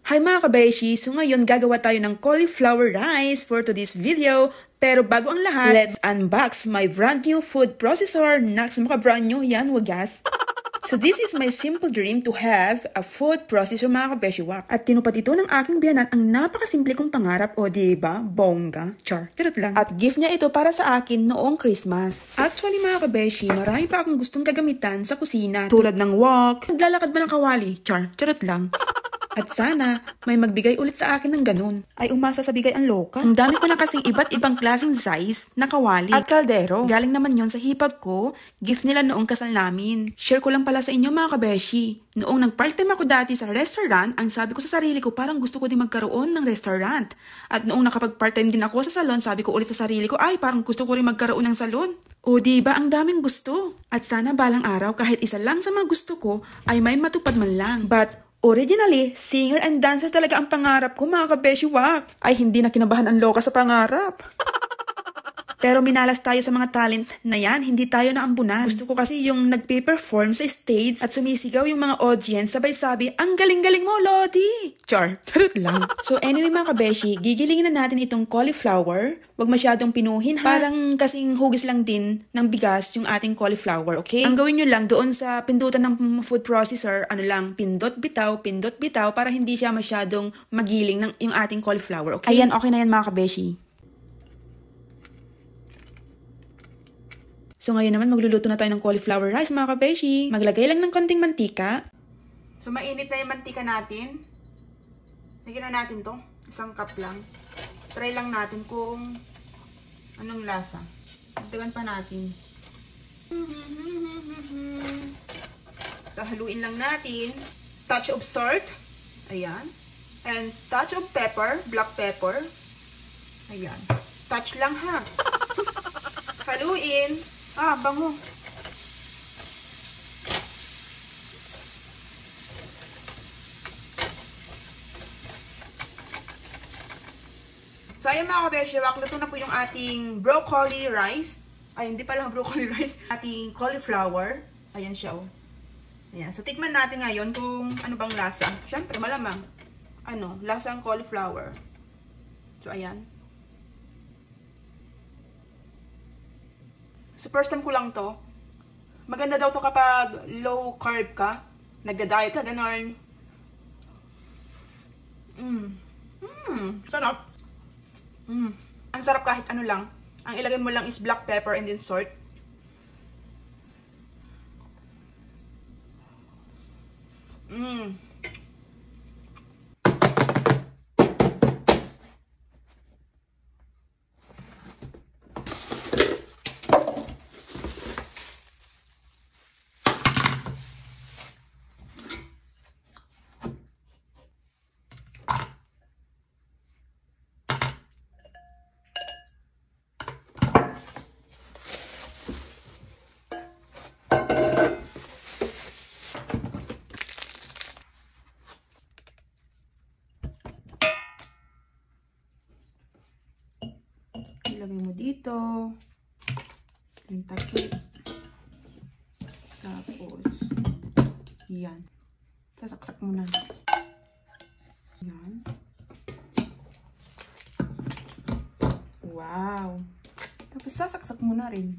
Hi mga kabeshi! So ngayon gagawa tayo ng cauliflower rice for today's video. Pero bago ang lahat, let's unbox my brand new food processor. Naks, maka brand new yan, wagas. So this is my simple dream to have a food processor mga kabeshiwak. At tinupad ito ng aking biyanan ang napakasimple kong pangarap, o diba? Bongga. Char, charot lang. At gift niya ito para sa akin noong Christmas. Actually mga kabeshi, marami pa akong gustong gagamitan sa kusina. Tulad ng wok, naglalakad ba ng kawali? Char, charot lang. At sana, may magbigay ulit sa akin ng ganun. Ay umasa sa bigay ang loka. Ang dami ko na kasing iba't ibang klaseng size na kawali at kaldero. Galing naman yon sa hipag ko, gift nila noong kasal namin. Share ko lang pala sa inyo mga kabeshi. Noong nag-part-time ako dati sa restaurant, ang sabi ko sa sarili ko parang gusto ko din magkaroon ng restaurant. At noong nakapag-part-time din ako sa salon, sabi ko ulit sa sarili ko, ay parang gusto ko rin magkaroon ng salon. O diba ang daming gusto. At sana balang araw kahit isa lang sa mga gusto ko ay may matupad man lang. But originally, singer and dancer talaga ang pangarap ko mga kabeshiwak. Ay hindi na kinabahan ang loka sa pangarap. Pero minalas tayo sa mga talent na yan, hindi tayo naambunan. Gusto ko kasi yung nagpe-perform sa stage at sumisigaw yung mga audience sabay-sabi, ang galing-galing mo, Lodi! Char, charot lang. So anyway mga kabeshi, gigilingin na natin itong cauliflower. Huwag masyadong pinuhin ha. Parang kasing hugis lang din ng bigas yung ating cauliflower, okay? Ang gawin nyo lang doon sa pindutan ng food processor, ano lang, pindot bitaw para hindi siya masyadong magiling ng yung ating cauliflower, okay? Ayan, okay na yan mga kabeshi. So ngayon naman magluluto na tayo ng cauliflower rice mga kabeshi. Maglagay lang ng konting mantika. So mainit na yung mantika natin. Lagyan na natin to. Isang cup lang. Try lang natin kung anong lasa. Dagdagan pa natin. So haluin lang natin. Touch of salt. Ayan. And touch of pepper. Black pepper. Ayan. Touch lang ha. Haluin. Ah, bango. So, ayun mga kabeshiwak, luto na po yung ating broccoli rice. Ay, hindi pala broccoli rice. Ating cauliflower. Ayan siya, oh. Ayan. So, tikman natin ngayon kung ano bang lasa. Siyempre, malamang. Ano, lasang cauliflower. So, ayan. So, first time ko lang to. Maganda daw to kapag low carb ka. Nagda-diet ka, ganon. Sarap. Ang sarap kahit ano lang. Ang ilagay mo lang is black pepper and then salt. Ilagay mo dito. Yung takip. Tapos, yan. Sasaksak mo na. Yan. Wow. Tapos, sasaksak mo na rin.